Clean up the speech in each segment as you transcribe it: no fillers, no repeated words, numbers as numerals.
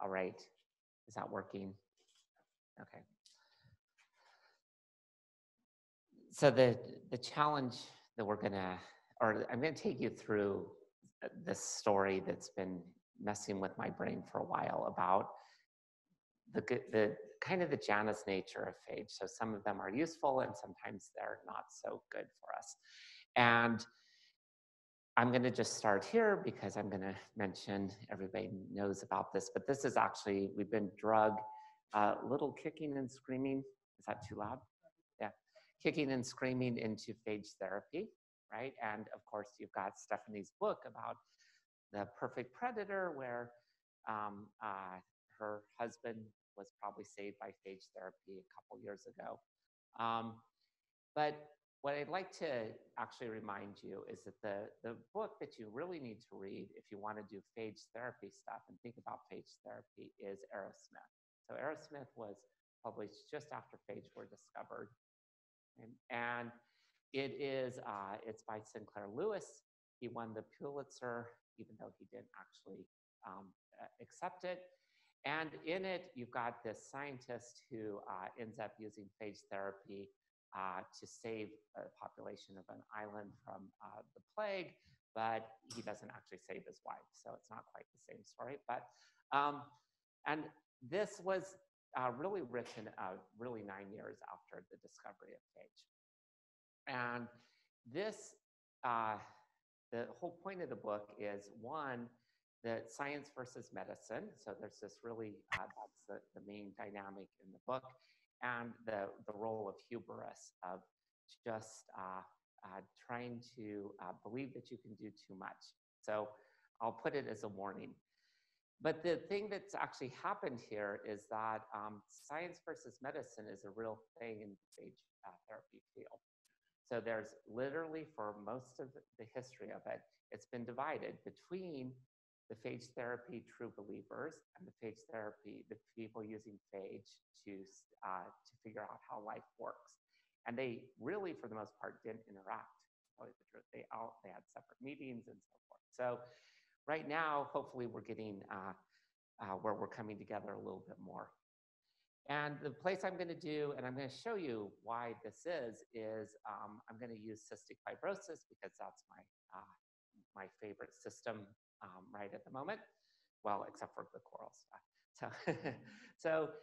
All right. Is that working? Okay. So the challenge that I'm going to take you through this story that's been messing with my brain for a while about the kind of the Janus nature of phage. So some of them are useful and sometimes they're not so good for us. And I'm going to just start here because I'm going to mention, everybody knows about this, but this is actually, we've been drugged, little kicking and screaming. Is that too loud? Yeah. Kicking and screaming into phage therapy, right? And of course, you've got Stephanie's book about the perfect predator where her husband was probably saved by phage therapy a couple years ago. But what I'd like to actually remind you is that the book that you really need to read if you want to do phage therapy stuff and think about phage therapy is Aerosmith. So Aerosmith was published just after phage were discovered. And it's by Sinclair Lewis. He won the Pulitzer, even though he didn't actually accept it. And in it, you've got this scientist who ends up using phage therapy to save a population of an island from the plague, but he doesn't actually save his wife, so it's not quite the same story. But and this was really written really 9 years after the discovery of phage. And this, the whole point of the book is, one, the science versus medicine. So there's this really, that's the main dynamic in the book, and the role of hubris, of just trying to believe that you can do too much. So I'll put it as a warning. But the thing that's actually happened here is that science versus medicine is a real thing in the phage therapy field. So there's literally, for most of the history of it, it's been divided between the phage therapy true believers and the phage therapy, the people using phage to figure out how life works. And they really, for the most part, didn't interact. Tell you the truth. They had separate meetings and so forth. So right now, hopefully we're getting where we're coming together a little bit more. And the place I'm going to do, and I'm going to show you why this is I'm going to use cystic fibrosis because that's my favorite system right at the moment. Well, except for the coral stuff. So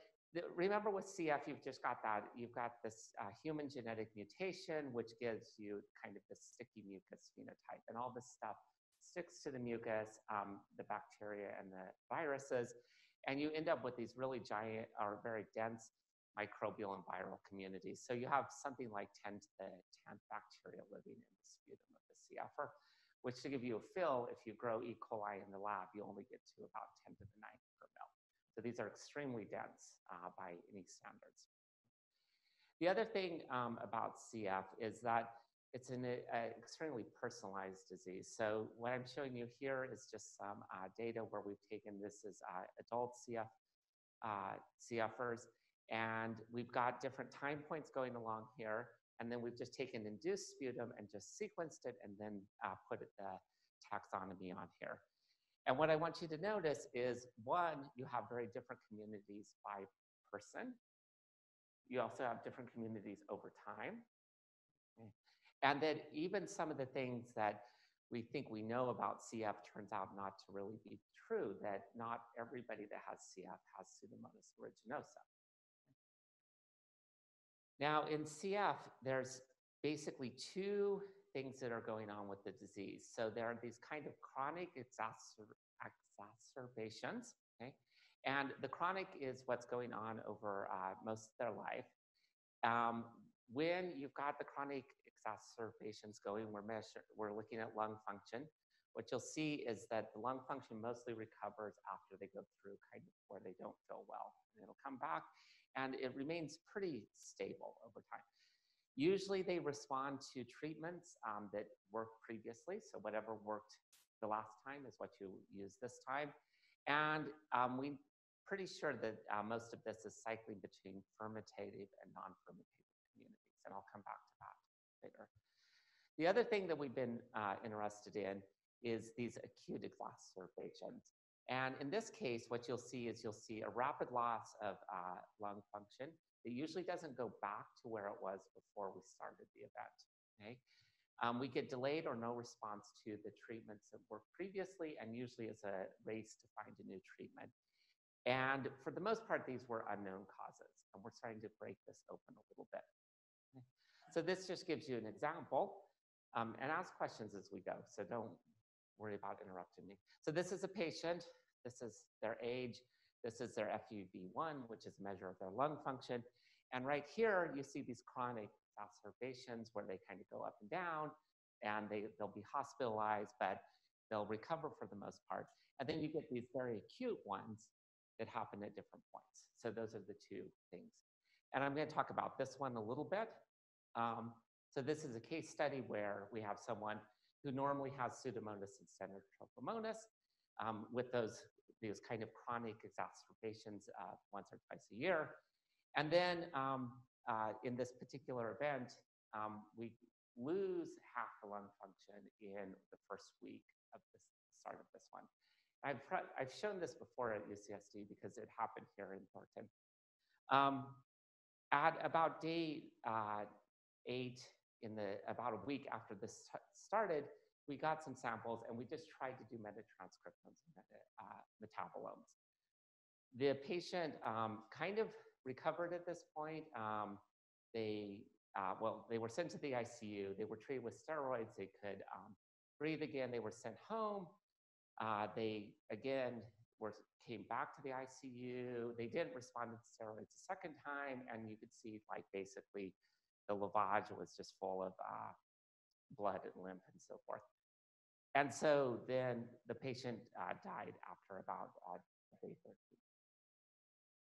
remember with CF, you've just got that. You've got this human genetic mutation, which gives you kind of this sticky mucus phenotype, and all this stuff sticks to the mucus, the bacteria and the viruses, and you end up with these really giant or very dense microbial and viral communities. So you have something like 10 to the 10th bacteria living in the sputum of the CFer, which, to give you a feel, if you grow E. coli in the lab, you only get to about 10 to the 9th per mil. So these are extremely dense by any standards. The other thing about CF is that it's an extremely personalized disease. So what I'm showing you here is just some data where we've taken this as adult CFers, and we've got different time points going along here, and then we've just taken induced sputum and just sequenced it and then put the taxonomy on here. And what I want you to notice is, one, you have very different communities by person. You also have different communities over time. Okay. And that even some of the things that we think we know about CF turns out not to really be true, that not everybody that has CF has Pseudomonas aeruginosa. Now in CF, there's basically two things that are going on with the disease. So there are these kind of chronic exacerbations, okay? And the chronic is what's going on over most of their life. When you've got the chronic exacerbations going, we're looking at lung function. What you'll see is that the lung function mostly recovers after they go through kind of where they don't feel well. And it'll come back, and it remains pretty stable over time. Usually they respond to treatments that worked previously. So whatever worked the last time is what you use this time. And we're pretty sure that most of this is cycling between fermentative and non-fermentative communities. And I'll come back to that later. The other thing that we've been interested in is these acute exacerbations. And in this case, what you'll see is you'll see a rapid loss of lung function. It usually doesn't go back to where it was before we started the event. Okay? We get delayed or no response to the treatments that worked previously, and usually it's a race to find a new treatment. And for the most part, these were unknown causes, and we're starting to break this open a little bit. Okay? So this just gives you an example, and ask questions as we go, so don't worry about interrupting me. So this is a patient, this is their age, this is their FEV1, which is a measure of their lung function. And right here, you see these chronic exacerbations where they kind of go up and down, and they'll be hospitalized, but they'll recover for the most part. And then you get these very acute ones that happen at different points. So those are the two things. And I'm going to talk about this one a little bit. So this is a case study where we have someone who normally has Pseudomonas and Stenotrophomonas with these kind of chronic exacerbations once or twice a year. And then in this particular event, we lose half the lung function in the first week of the start of this one. I've shown this before at UCSD because it happened here in Thornton. At about day 8, about a week after this started, we got some samples and we just tried to do metatranscriptomes and metabolomes. The patient kind of recovered at this point. They were sent to the ICU. They were treated with steroids. They could breathe again. They were sent home. They, again, came back to the ICU. They didn't respond to steroids a second time, and you could see, like, basically the lavage was just full of blood and lymph and so forth. And so then the patient died after about day 13.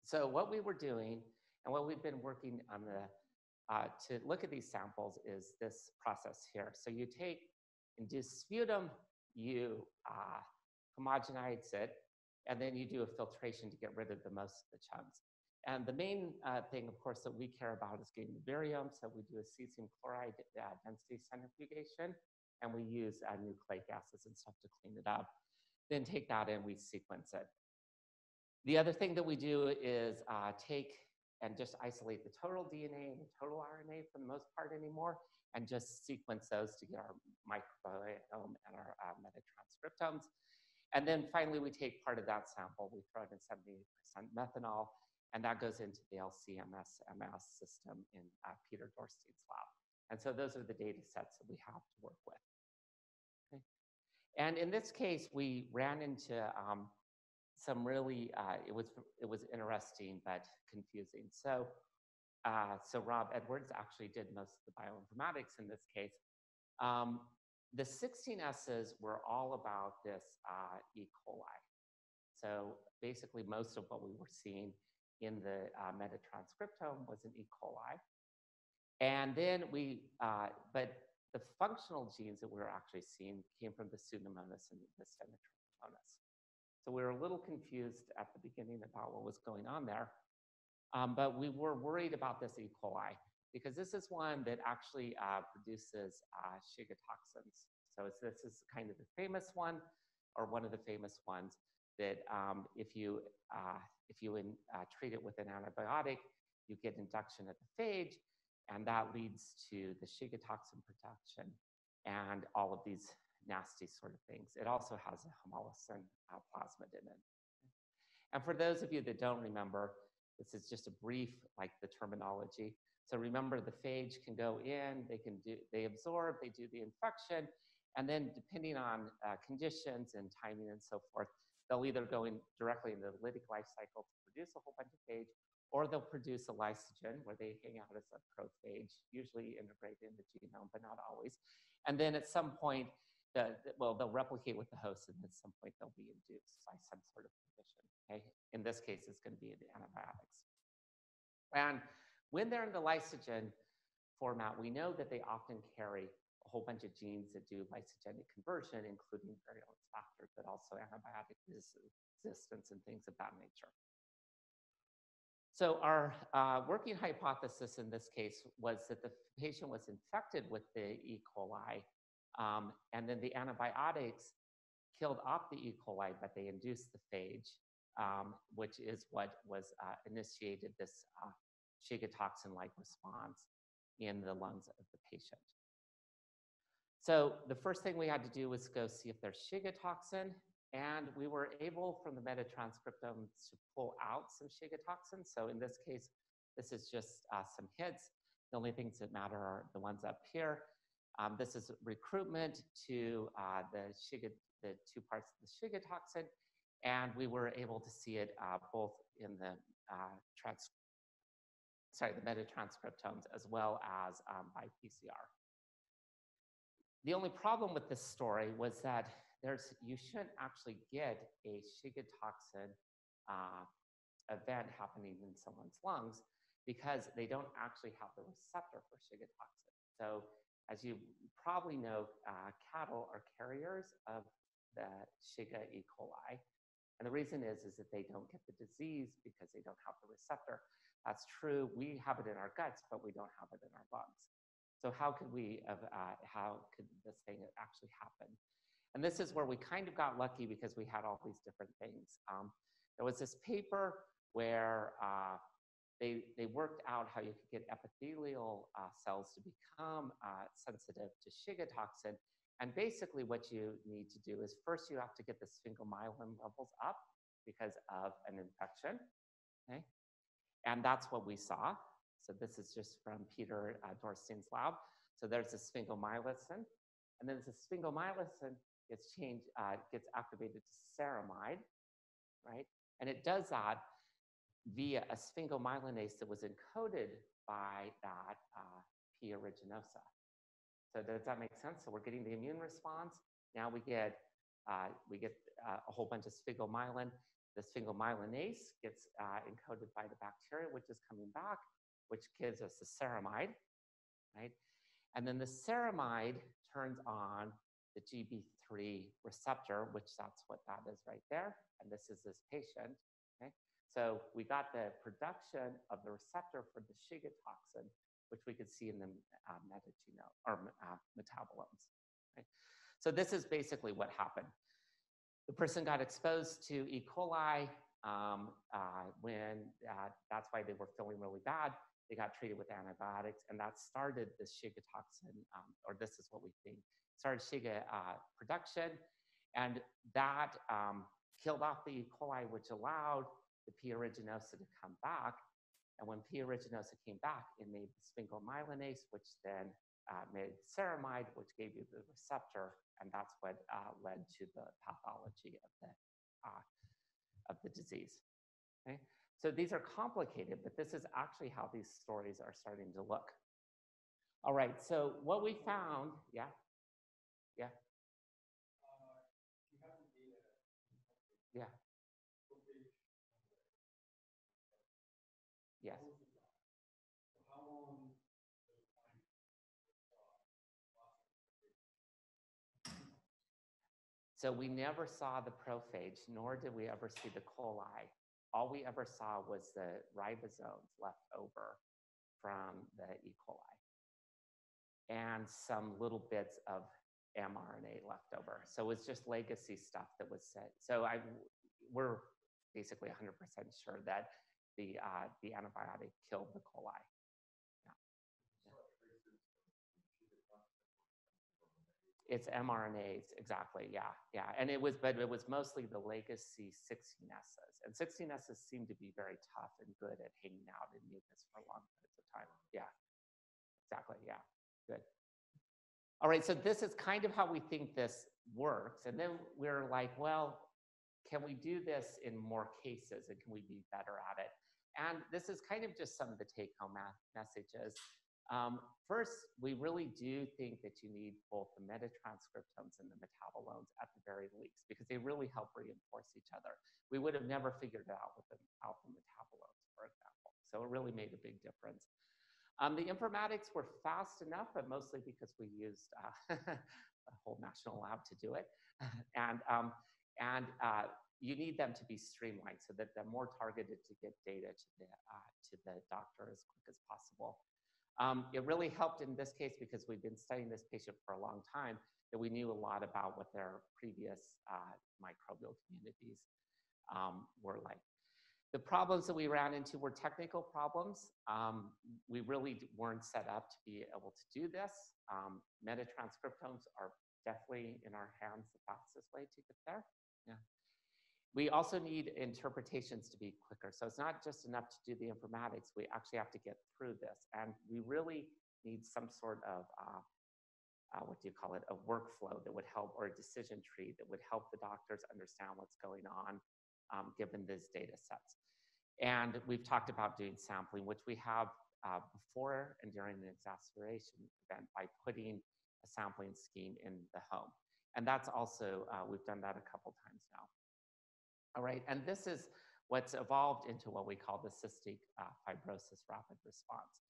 So what we were doing and what we've been working on to look at these samples is this process here. So you take induced sputum, you homogenize it, and then you do a filtration to get rid of most of the chunks. And the main thing, of course, that we care about is getting the virium. So we do a cesium chloride density centrifugation, and we use nucleic acids and stuff to clean it up. Then take that and we sequence it. The other thing that we do is take and just isolate the total DNA and the total RNA for the most part anymore, and just sequence those to get our microbiome and our metatranscriptomes. And then finally, we take part of that sample, we throw it in 78% methanol, and that goes into the LC-MS system in Peter Dorstein's lab. And so those are the data sets that we have to work with. Okay. And in this case, we ran into some really, it was interesting but confusing. So Rob Edwards actually did most of the bioinformatics in this case. The 16 S's were all about this E. coli. So basically, most of what we were seeing in the metatranscriptome was an E. coli. And then but the functional genes that we were actually seeing came from the Pseudomonas and the Stenotrophomonas. So we were a little confused at the beginning about what was going on there. But we were worried about this E. coli because this is one that actually produces Shiga toxins. So this is kind of the famous one, or one of the famous ones, that if you treat it with an antibiotic, you get induction at the phage, and that leads to the Shiga toxin production and all of these nasty sort of things. It also has a hemolysin plasmid in it. And for those of you that don't remember, this is just a brief, like, the terminology. So remember, the phage can go in, they absorb, they do the infection, and then depending on conditions and timing and so forth, they'll either go in directly into the lytic life cycle to produce a whole bunch of phage, or they'll produce a lysogen where they hang out as a prophage, usually integrated in the genome, but not always. And then at some point, they'll replicate with the host, and at some point they'll be induced by some sort of condition. Okay? In this case, it's going to be the antibiotics. And when they're in the lysogen format, we know that they often carry a whole bunch of genes that do lysogenic conversion, including virulence factors, but also antibiotic resistance and things of that nature. So our working hypothesis in this case was that the patient was infected with the E. coli, and then the antibiotics killed off the E. coli, but they induced the phage, which is what was initiated this Shiga toxin-like response in the lungs of the patient. So the first thing we had to do was go see if there's Shiga toxin, and we were able from the metatranscriptome to pull out some Shiga toxin. So in this case, this is just some hits. The only things that matter are the ones up here. This is recruitment to the two parts of the Shiga toxin, and we were able to see it both in the metatranscriptomes as well as by PCR. The only problem with this story was that you shouldn't actually get a Shiga toxin event happening in someone's lungs because they don't actually have the receptor for Shiga toxin. So as you probably know, cattle are carriers of the Shiga E. coli. And the reason is that they don't get the disease because they don't have the receptor. That's true. We have it in our guts, but we don't have it in our lungs. So how could this thing actually happen? And this is where we kind of got lucky because we had all these different things. There was this paper where they worked out how you could get epithelial cells to become sensitive to Shiga toxin. And basically what you need to do is first you have to get the sphingomyelin levels up because of an infection, okay? And that's what we saw. So this is just from Peter Dorstein's lab. So there's the sphingomyelin, and then the sphingomyelin gets activated to ceramide, right? And it does that via a sphingomyelinase that was encoded by that P. aeruginosa. So does that make sense? So we're getting the immune response. Now we get a whole bunch of sphingomyelin. The sphingomyelinase gets encoded by the bacteria, which is coming back, which gives us the ceramide, right? And then the ceramide turns on the GB3 receptor, which that's what that is right there. And this is this patient, okay? So we got the production of the receptor for the Shiga toxin, which we could see in the metabolomes, right? So this is basically what happened. The person got exposed to E. coli that's why they were feeling really bad. They got treated with antibiotics, and that started the Shiga toxin, or this is what we think, started Shiga production, and that killed off the E. coli, which allowed the P. aeruginosa to come back. And when P. aeruginosa came back, it made the sphingomyelinase, which then made ceramide, which gave you the receptor, and that's what led to the pathology of the disease. Okay? So these are complicated, but this is actually how these stories are starting to look. All right, so what we found, yeah? Yeah? Yeah. Yes. So we never saw the prophage, nor did we ever see the coli. All we ever saw was the ribosomes left over from the E. coli and some little bits of mRNA left over. So it was just legacy stuff that was said. So we're basically 100% sure that the antibiotic killed the coli. Yeah. It's mRNAs, exactly, yeah. And but it was mostly the legacy 16S's. And 16S's seem to be very tough and good at hanging out in mucus for long periods of time. Yeah, exactly, yeah, good. All right, so this is kind of how we think this works. And then we're like, well, can we do this in more cases and can we be better at it? And this is kind of just some of the take-home messages. First, we really do think that you need both the metatranscriptomes and the metabolomes at the very least, because they really help reinforce each other. We would have never figured it out without the metabolomes, for example. So it really made a big difference. The informatics were fast enough, but mostly because we used a whole national lab to do it. And you need them to be streamlined so that they're more targeted to get data to the doctor as quick as possible. It really helped in this case because we've been studying this patient for a long time that we knew a lot about what their previous microbial communities were like. The problems that we ran into were technical problems. We really weren't set up to be able to do this. Metatranscriptomes are definitely in our hands the fastest way to get there. Yeah. We also need interpretations to be quicker. So it's not just enough to do the informatics. We actually have to get through this. And we really need some sort of, what do you call it, a workflow that would help, or a decision tree that would help the doctors understand what's going on given these data sets. And we've talked about doing sampling, which we have before and during the exacerbation event by putting a sampling scheme in the home. And that's also, we've done that a couple times now. All right, and this is what's evolved into what we call the cystic fibrosis rapid response.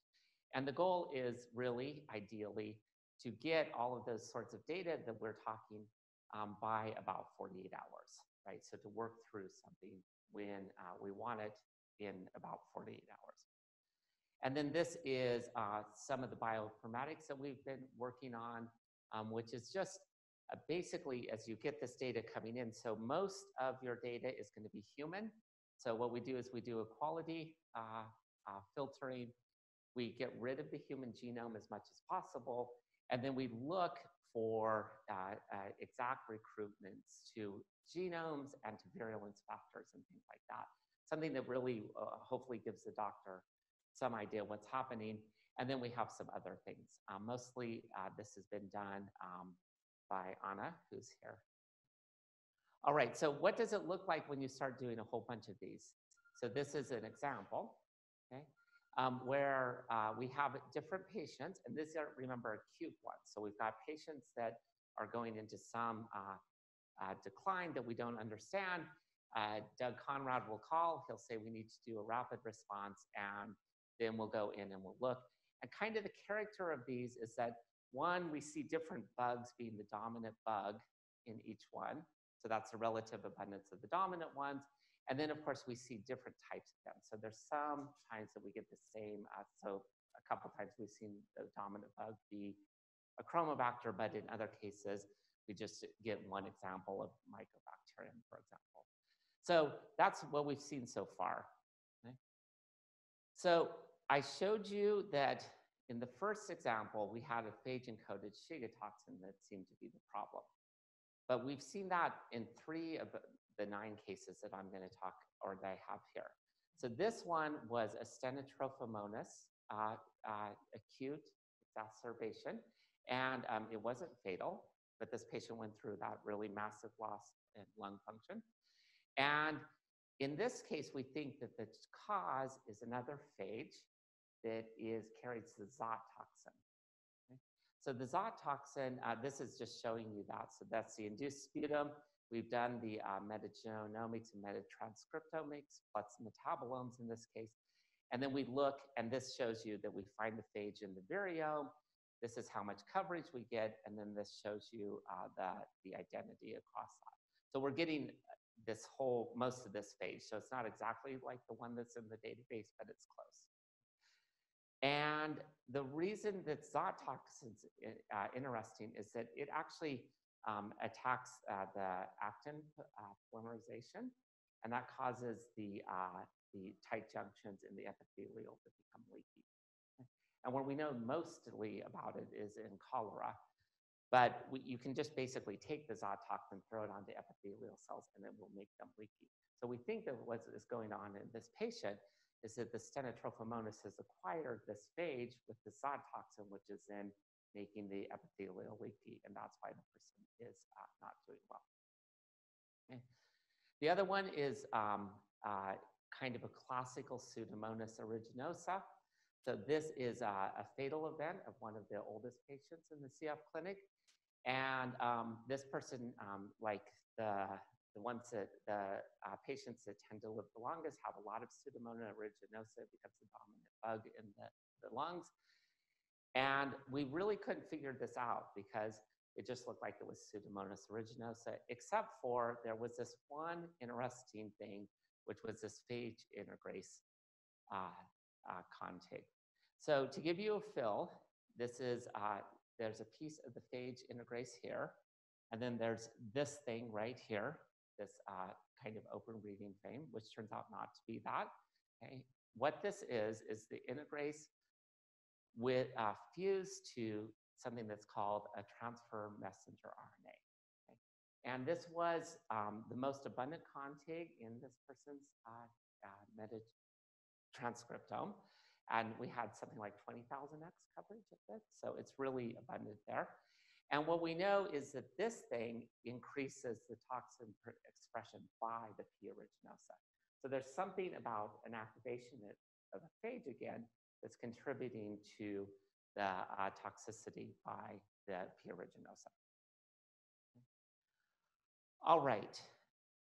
And the goal is really, ideally, to get all of those sorts of data that we're talking by about 48 hours, right? So to work through something when we want it in about 48 hours. And then this is some of the bioinformatics that we've been working on, which is just basically as you get this data coming in. So most of your data is going to be human. So what we do is we do a quality filtering. We get rid of the human genome as much as possible. And then we look for exact recruitments to genomes and to virulence factors and things like that. Something that really hopefully gives the doctor some idea what's happening. And then we have some other things. Mostly this has been done by Anna, who's here. All right, so what does it look like when you start doing a whole bunch of these? So this is an example, okay, where we have different patients, and these are, remember, acute ones. So we've got patients that are going into some decline that we don't understand. Doug Conrad will call, he'll say we need to do a rapid response, and then we'll go in and we'll look. And kind of the character of these is that, one, we see different bugs being the dominant bug in each one. So that's the relative abundance of the dominant ones. And then, of course, we see different types of them. So there's some times that we get the same. So a couple times we've seen the dominant bug be a Chromobacter, but in other cases, we just get one example of Mycobacterium, for example. So that's what we've seen so far. Okay? So I showed you that in the first example, we had a phage-encoded Shiga toxin that seemed to be the problem. But we've seen that in 3 of the 9 cases that I'm going to talk, or that I have here. So this one was a Stenotrophomonas acute exacerbation, and it wasn't fatal, but this patient went through that really massive loss in lung function. And in this case, we think that the cause is another phage that carries the Zot toxin. Okay? So the Zot toxin, this is just showing you that. So that's the induced sputum. We've done the metagenomics and metatranscriptomics, plus metabolomes in this case. And then we look, and this shows you that we find the phage in the viriome. This is how much coverage we get, and then this shows you the identity across that. So we're getting this whole, most of this phage. So it's not exactly like the one that's in the database, but it's close. And the reason that Zot toxin's interesting is that it actually attacks the actin polymerization, and that causes the tight junctions in the epithelial to become leaky. And what we know mostly about it is in cholera, but you can just basically take the Zot toxin, throw it onto epithelial cells, and it will make them leaky. So we think that what is going on in this patient is that the Stenotrophomonas has acquired this phage with the Zot toxin, which is then making the epithelial leaky, and that's why the person is not doing well. Okay. The other one is kind of a classical Pseudomonas aeruginosa. So this is a fatal event of one of the oldest patients in the CF clinic. And this person, like the patients that tend to live the longest, have a lot of Pseudomonas aeruginosa. It becomes the dominant bug in the lungs. And we really couldn't figure this out because it just looked like it was Pseudomonas aeruginosa, except for there was this one interesting thing, which was this phage integrase contig. So to give you a feel, this is there's a piece of the phage integrase here, and then there's this thing right here, this kind of open reading frame, which turns out not to be that. Okay, what this is the integrase with fused to something that's called a transfer messenger RNA. Okay? And this was the most abundant contig in this person's metatranscriptome. And we had something like 20,000x coverage of it. So it's really abundant there. And what we know is that this thing increases the toxin expression by the P. aeruginosa. So there's something about an activation of a phage again that's contributing to the toxicity by the P. aeruginosa. All right.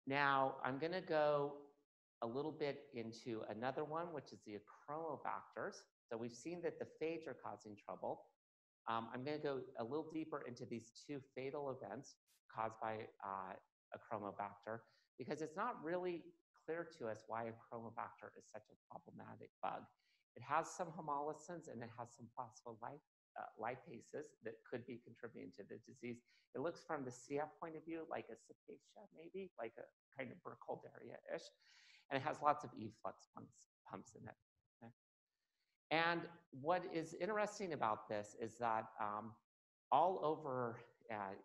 Now I'm going to go a little bit into another one, which is the achromobacters. So we've seen that the phage are causing trouble. I'm going to go a little deeper into these two fatal events caused by achromobacter, because it's not really clear to us why achromobacter is such a problematic bug. It has some homolysins and it has some phospholipases that could be contributing to the disease. It looks from the CF point of view like a cepacia, maybe, like a kind of Burkholderia-ish. And it has lots of efflux pumps in it. Okay? And what is interesting about this is that all over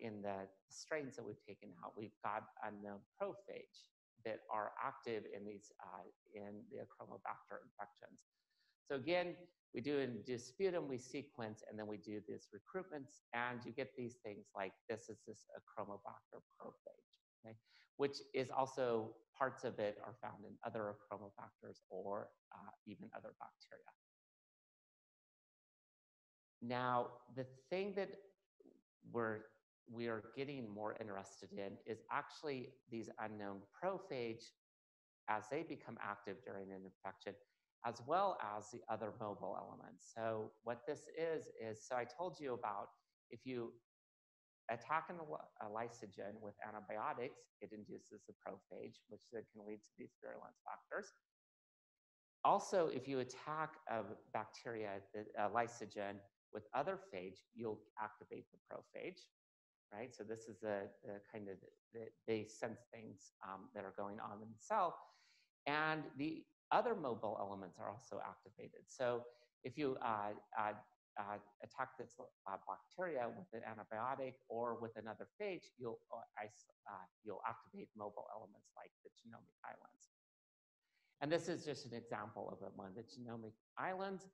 in the strains that we've taken out, we've got unknown prophage that are active in these in the achromobacter infections. So again, we do induced sputum, we sequence, and then we do these recruitments, and you get these things like this is this achromobacter prophage, okay? Which is also, parts of it are found in other achromobacters or even other bacteria. Now, the thing that we are getting more interested in is actually these unknown prophage as they become active during an infection, as well as the other mobile elements. So what this is so I told you about if you attack a lysogen with antibiotics, it induces the prophage, which then can lead to these virulence factors. Also, if you attack a bacteria, a lysogen, with other phage, you'll activate the prophage, right? So this is the kind of, they sense things that are going on in the cell. And the other mobile elements are also activated. So if you attack this bacteria with an antibiotic or with another phage, you'll activate mobile elements like the genomic islands. And this is just an example of one of the genomic islands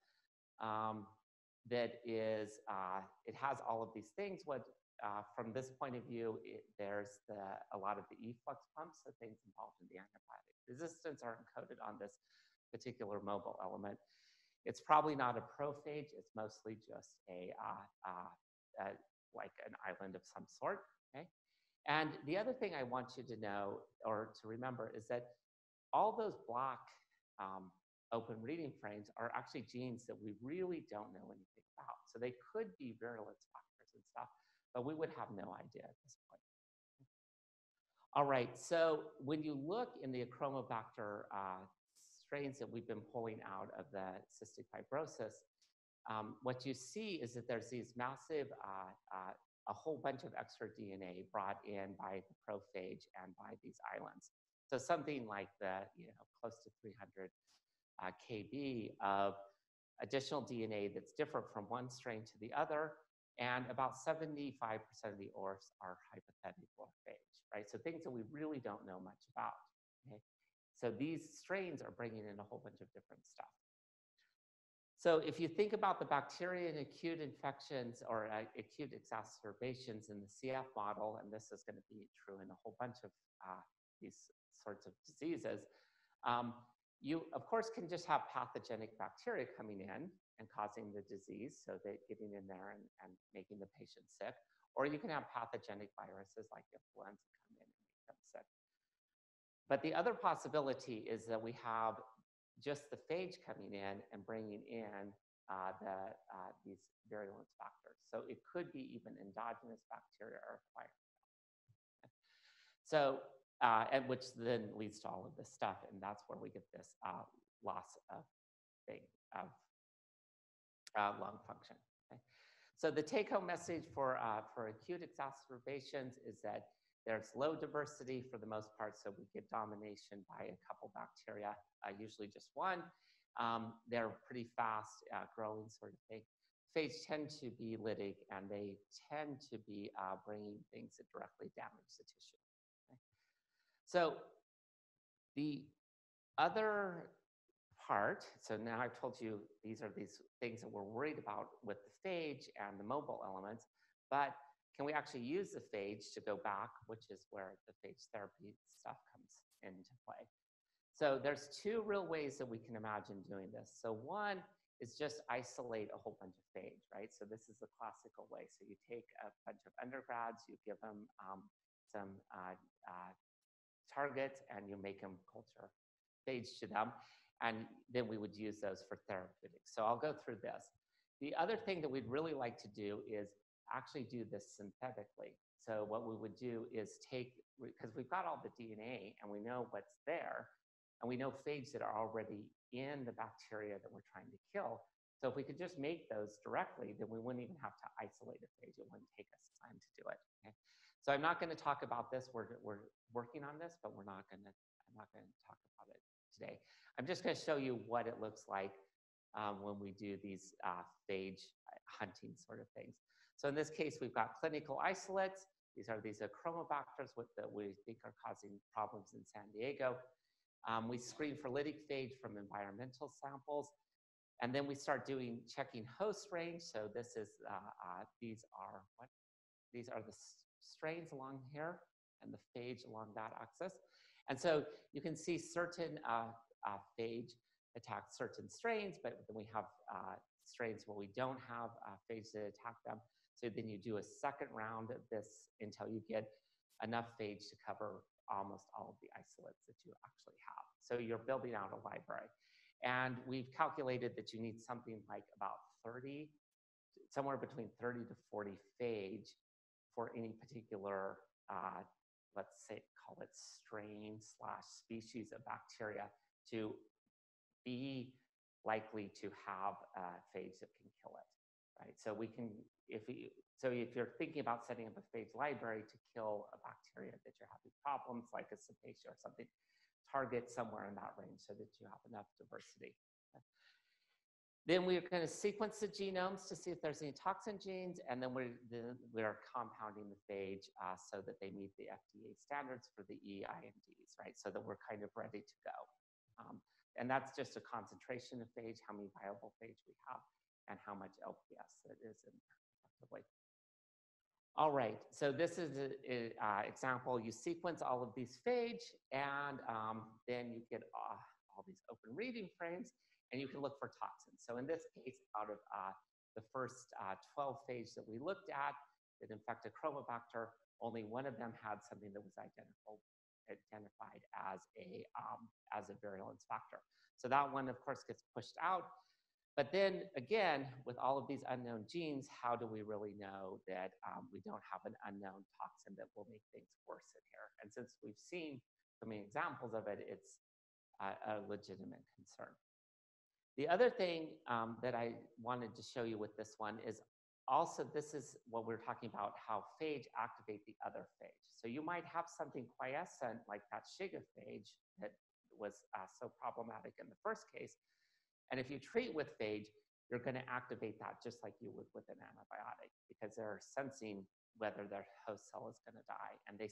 that is, it has all of these things. From this point of view, there's a lot of the efflux pumps, the things involved in the antibiotic resistance are encoded on this particular mobile element. It's probably not a prophage. It's mostly just like an island of some sort. Okay? And the other thing I want you to know or to remember is that all those black open reading frames are actually genes that we really don't know anything about. So they could be virulence factors and stuff, but we would have no idea at this point. All right, so when you look in the achromobacter strains that we've been pulling out of the cystic fibrosis, what you see is that there's these massive, a whole bunch of extra DNA brought in by the prophage and by these islands. So something like close to 300 kb of additional DNA that's different from one strain to the other, and about 75% of the ORFs are hypothetic ORFage, right? So things that we really don't know much about, okay? So these strains are bringing in a whole bunch of different stuff. So if you think about the bacteria in acute infections or acute exacerbations in the CF model, and this is going to be true in a whole bunch of these sorts of diseases, you, of course, can just have pathogenic bacteria coming in and causing the disease, so they're getting in there and making the patient sick. Or you can have pathogenic viruses like influenza come in and make them sick. But the other possibility is that we have just the phage coming in and bringing in these virulence factors. So it could be even endogenous bacteria or acquired. So, and which then leads to all of this stuff, and that's where we get this loss of lung function. Okay? So the take-home message for acute exacerbations is that there's low diversity for the most part, so we get domination by a couple bacteria, usually just one. They're pretty fast growing sort of thing. Phage tend to be lytic, and they tend to be bringing things that directly damage the tissue. Okay? So the other part, so now I've told you these are these things that we're worried about with the phage and the mobile elements, but can we actually use the phage to go back, which is where the phage therapy stuff comes into play. So there's two real ways that we can imagine doing this. So one is just isolate a whole bunch of phage, right? So this is the classical way. So you take a bunch of undergrads, you give them some targets, and you make them culture phage to them, and then we would use those for therapeutics. So I'll go through this. The other thing that we'd really like to do is actually do this synthetically. So what we would do is take, because we've got all the DNA and we know what's there, and we know phage that are already in the bacteria that we're trying to kill. So if we could just make those directly, then we wouldn't even have to isolate a phage. It wouldn't take us time to do it. Okay? So I'm not going to talk about this. We're working on this, but I'm not going to talk about it today. I'm just going to show you what it looks like when we do these phage hunting sort of things. So in this case, we've got clinical isolates. These are these achromobacters that we think are causing problems in San Diego. We screen for lytic phage from environmental samples. And then we start checking host range. So this is, these are the strains along here and the phage along that axis. And so you can see certain phage attack certain strains, but then we have strains where we don't have phage that attack them. So then you do a second round of this until you get enough phage to cover almost all of the isolates that you actually have. So you're building out a library. And we've calculated that you need something like about 30, somewhere between 30 to 40 phage for any particular, let's say, call it strain / species of bacteria to be likely to have a phage that can kill it, right? So we can, if you're thinking about setting up a phage library to kill a bacteria that you're having problems, like a cepacia or something, target somewhere in that range so that you have enough diversity. Okay. Then we're going to sequence the genomes to see if there's any toxin genes, and then we're compounding the phage so that they meet the FDA standards for the EINDs, right? So that we're kind of ready to go. And that's just a concentration of phage, how many viable phage we have, and how much LPS that is in there effectively. All right, so this is an example. You sequence all of these phage, and then you get all these open reading frames, and you can look for toxins. So in this case, out of the first 12 phage that we looked at that infected Chromobacter, only one of them had something that was identified as a virulence factor. So that one, of course, gets pushed out. But then again, with all of these unknown genes, how do we really know that we don't have an unknown toxin that will make things worse in here? And since we've seen so many examples of it, it's a legitimate concern. The other thing that I wanted to show you with this one is also, this is what we're talking about, how phage activate the other phage. So you might have something quiescent like that Shiga phage that was so problematic in the first case. And if you treat with phage, you're going to activate that just like you would with an antibiotic, because they're sensing whether their host cell is going to die, and they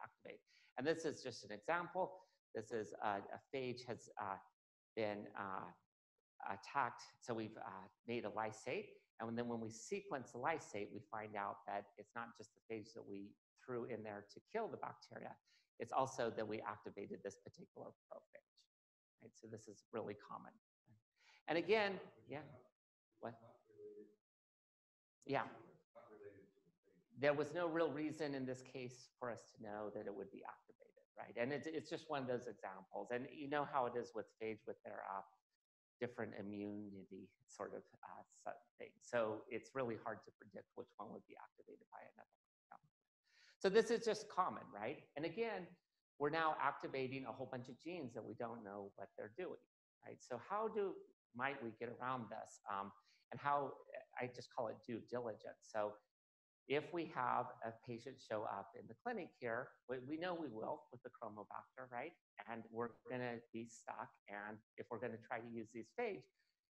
activate. And this is just an example. This is a phage has been attacked. So we've made a lysate. And then when we sequence the lysate, we find out that it's not just the phage that we threw in there to kill the bacteria. It's also that we activated this particular prophage. Right? So this is really common. And again, yeah. What? Yeah. There was no real reason in this case for us to know that it would be activated, right? And it's just one of those examples. And you know how it is with phage with their different immunity sort of thing. So it's really hard to predict which one would be activated by another. Yeah. So this is just common, right? And again, we're now activating a whole bunch of genes that we don't know what they're doing, right? So how might we get around this? And how I just call it due diligence. So if we have a patient show up in the clinic here, we know we will with the Chromobacter, right? And we're going to be stuck. And if we're going to try to use these phage,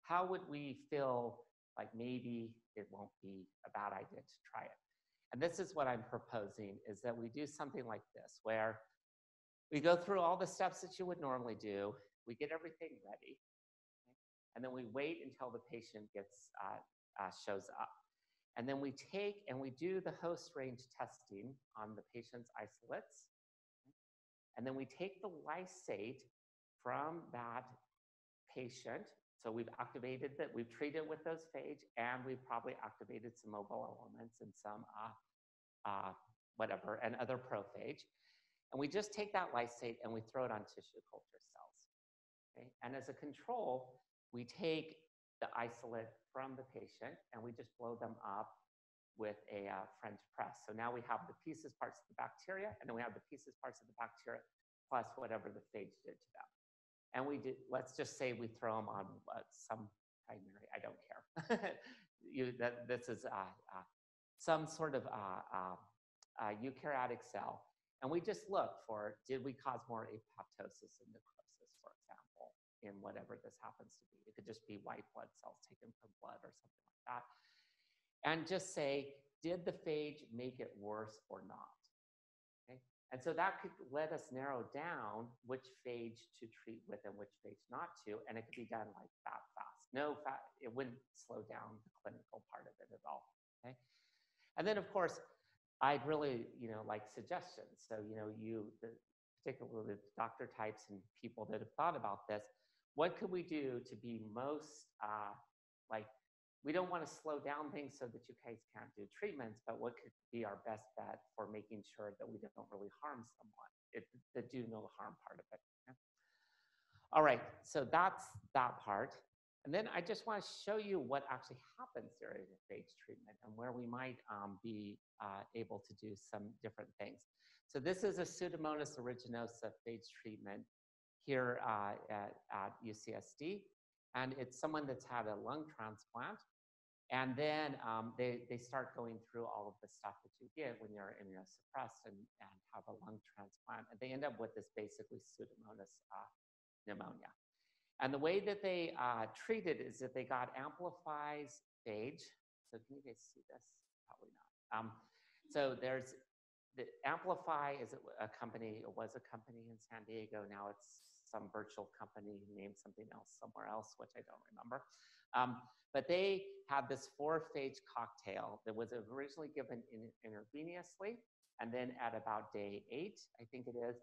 how would we feel like maybe it won't be a bad idea to try it? And this is what I'm proposing, is that we do something like this, where we go through all the steps that you would normally do. We get everything ready, okay? And then we wait until the patient shows up. And then we take and we do the host range testing on the patient's isolates. And then we take the lysate from that patient. So we've activated that, we've treated with those phage, and we've probably activated some mobile elements and some whatever, and other prophage. And we just take that lysate and we throw it on tissue culture cells. Okay? And as a control, we take the isolate from the patient and we just blow them up with a French press. So now we have the pieces, parts of the bacteria, and then we have the pieces, parts of the bacteria, plus whatever the phage did to them. And we did, let's just say we throw them on some primary, I don't care. This is some sort of eukaryotic cell. And we just look for, did we cause more apoptosis and necrosis, for example, in whatever this happens to be. It could just be white blood cells taken from blood or something like that. And just say, did the phage make it worse or not? Okay? And so that could let us narrow down which phage to treat with and which phage not to, and it could be done like that fast. No, it wouldn't slow down the clinical part of it at all. Okay? And then, of course, I'd really, like suggestions. So, particularly the doctor types and people that have thought about this, what could we do to be most, we don't want to slow down things so that you guys can't do treatments, but what could be our best bet for making sure that we don't really harm someone, the do no harm part of it. Okay? All right, so that's that part. And then I just want to show you what actually happens during the phage treatment and where we might be able to do some different things. So this is a Pseudomonas aeruginosa phage treatment here at UCSD. And it's someone that's had a lung transplant. And then they start going through all of the stuff that you get when you're immunosuppressed and have a lung transplant. And they end up with this basically Pseudomonas pneumonia. And the way that they treat it is that they got amplifies phage. So can you guys see this? Probably not. So there's the Amplify is a company, it was a company in San Diego. Now it's some virtual company named something else somewhere else, which I don't remember. But they had this 4-phage cocktail that was originally given intravenously. And then at about day 8, I think it is,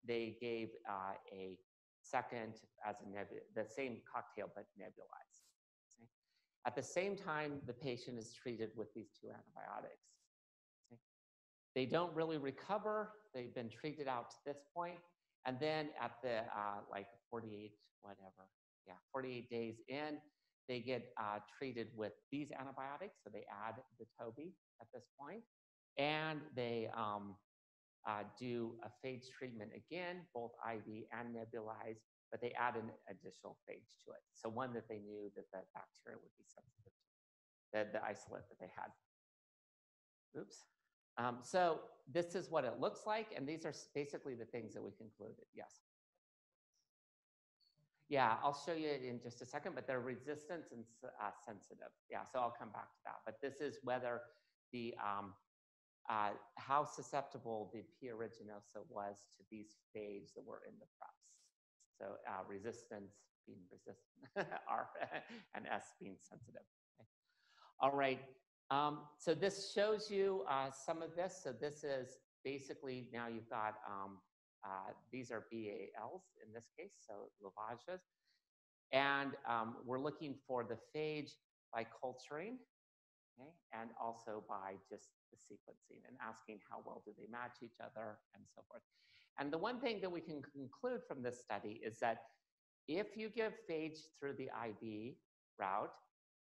they gave a second as the same cocktail, but nebulized. Okay? At the same time, the patient is treated with these 2 antibiotics. Okay? They don't really recover. They've been treated out to this point. And then at the 48 days in, they get treated with these antibiotics. So they add the Toby at this point. And they do a phage treatment again, both IV and nebulized, but they add an additional phage to it. So one that they knew that the bacteria would be sensitive to, the isolate that they had. Oops. So this is what it looks like, and these are basically the things that we concluded. Yes. Yeah, I'll show you it in just a second, but they're resistant and sensitive. Yeah, so I'll come back to that. But this is whether the how susceptible the P. aeruginosa was to these phage that were in the preps. So resistance being resistant, R and S being sensitive. Okay. All right, so this shows you some of this. So this is basically, now you've got, these are BALs in this case, so lavages. And we're looking for the phage by culturing, okay, and also by just the sequencing and asking how well do they match each other and so forth. And the one thing that we can conclude from this study is that if you give phage through the IV route,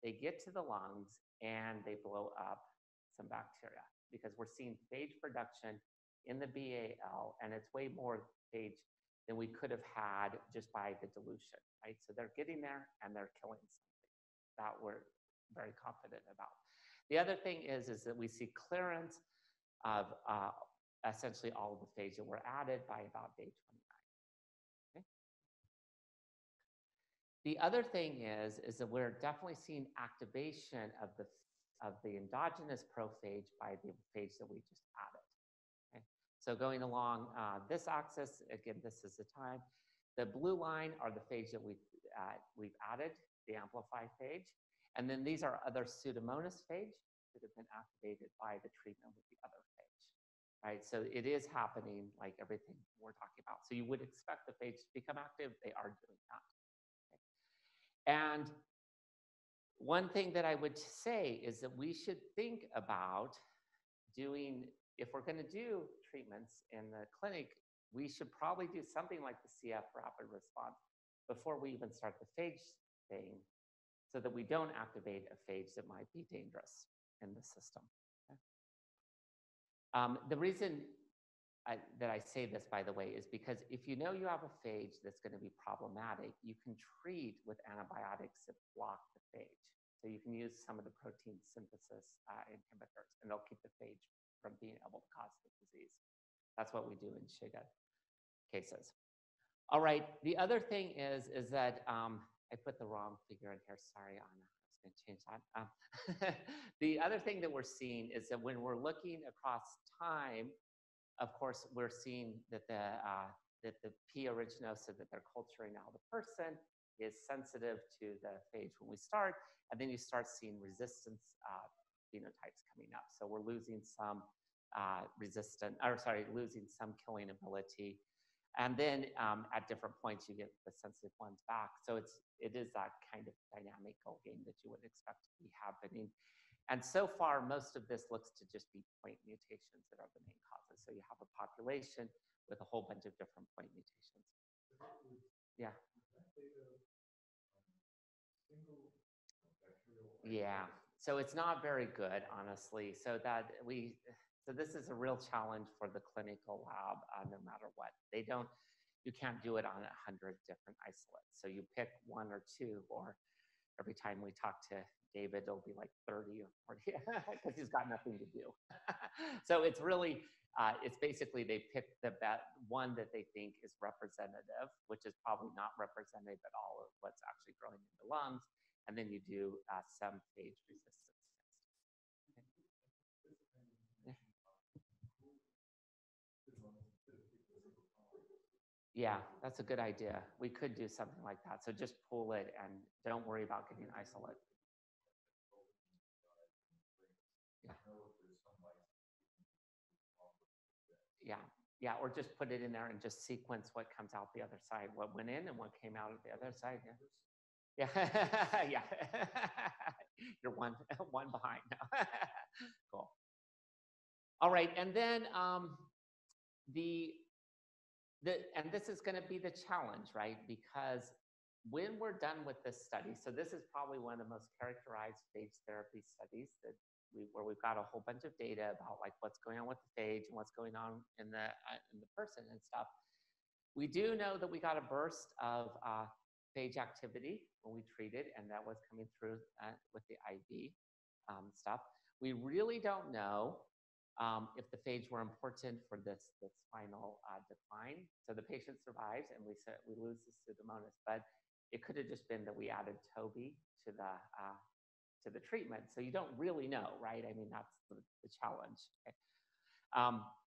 they get to the lungs and they blow up some bacteria, because we're seeing phage production in the BAL, and it's way more phage than we could have had just by the dilution, right? So they're getting there and they're killing something. very confident about. The other thing is that we see clearance of essentially all of the phage that were added by about day 29. Okay? The other thing is that we're definitely seeing activation of the endogenous prophage by the phage that we just added. Okay? So going along this axis, again, this is the time. The blue line are the phage that we've added, the amplify phage. And then these are other Pseudomonas phage that have been activated by the treatment with the other phage, right? So it is happening like everything we're talking about. So you would expect the phage to become active. They are doing that. Okay? And one thing that I would say is that we should think about doing, if we're going to do treatments in the clinic, we should probably do something like the CF rapid response before we even start the phage thing, so that we don't activate a phage that might be dangerous in the system. Okay? The reason that I say this, by the way, is because if you know you have a phage that's going to be problematic, you can treat with antibiotics that block the phage. So you can use some of the protein synthesis inhibitors, and they'll keep the phage from being able to cause the disease. That's what we do in Shiga cases. All right, the other thing is that I put the wrong figure in here. Sorry, Anna. I was going to change that. The other thing that we're seeing is that when we're looking across time, of course, we're seeing that the P. aeruginosa that they're culturing now, the person, is sensitive to the phage when we start, and then you start seeing resistance phenotypes coming up. So we're losing some losing some killing ability. And then at different points, you get the sensitive ones back. So it is that kind of dynamical game that you would expect to be happening. And so far, most of this looks to just be point mutations that are the main causes. So you have a population with a whole bunch of different point mutations. Yeah. Yeah. So it's not very good, honestly. So this is a real challenge for the clinical lab, no matter what. You can't do it on 100 different isolates. So you pick one or two, or every time we talk to David, it'll be like 30 or 40, because he's got nothing to do. So it's really, it's basically they pick the one that they think is representative, which is probably not representative at all of what's actually growing in the lungs. And then you do some phage resistance. Yeah, that's a good idea. We could do something like that. So just pull it and don't worry about getting isolate. Yeah. Yeah, or just put it in there and just sequence what comes out the other side, what went in and what came out of the other side. Yeah. Yeah. Yeah. You're one behind now. Cool. All right, and then and this is going to be the challenge, right? Because when we're done with this study, so this is probably one of the most characterized phage therapy studies where we've got a whole bunch of data about like what's going on with the phage and what's going on in the person and stuff. We do know that we got a burst of phage activity when we treated, and that was coming through with the IV stuff. We really don't know if the phage were important for this final decline. So the patient survives, and we lose the Pseudomonas, but it could have just been that we added Toby to the treatment. So you don't really know, right? I mean, that's the challenge. Okay?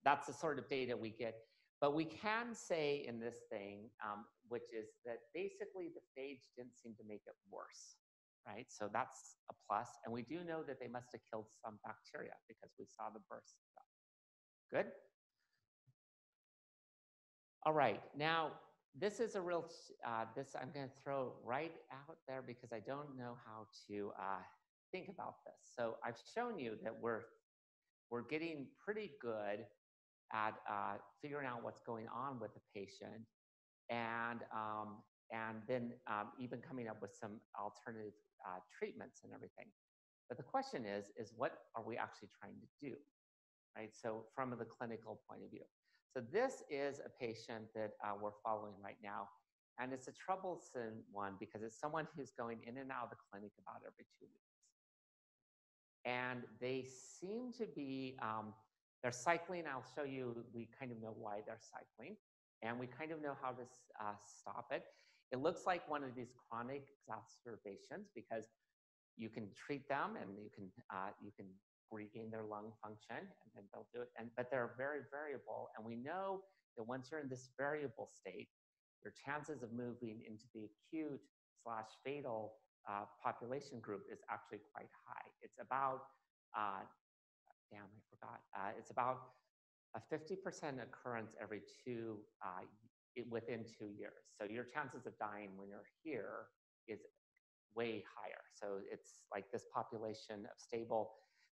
That's the sort of data we get. But we can say in this thing, which is that basically the phage didn't seem to make it worse. Right? So that's a plus. And we do know that they must have killed some bacteria because we saw the burst stuff. Good? All right. Now, this is a real, this I'm going to throw right out there because I don't know how to think about this. So I've shown you that we're getting pretty good at figuring out what's going on with the patient, and then even coming up with some alternative treatments and everything. But the question is what are we actually trying to do, right? So from the clinical point of view. So this is a patient that we're following right now, and it's a troublesome one because it's someone who's going in and out of the clinic about every 2 weeks. And they seem to be, they're cycling. I'll show you, we kind of know why they're cycling, and we kind of know how to stop it. It looks like one of these chronic exacerbations because you can treat them and you can regain their lung function, and then they'll do it. But they're very variable, and we know that once you're in this variable state, your chances of moving into the acute/fatal population group is actually quite high. It's about, it's about a 50% occurrence every within 2 years. So your chances of dying when you're here is way higher. So it's like this population of stable,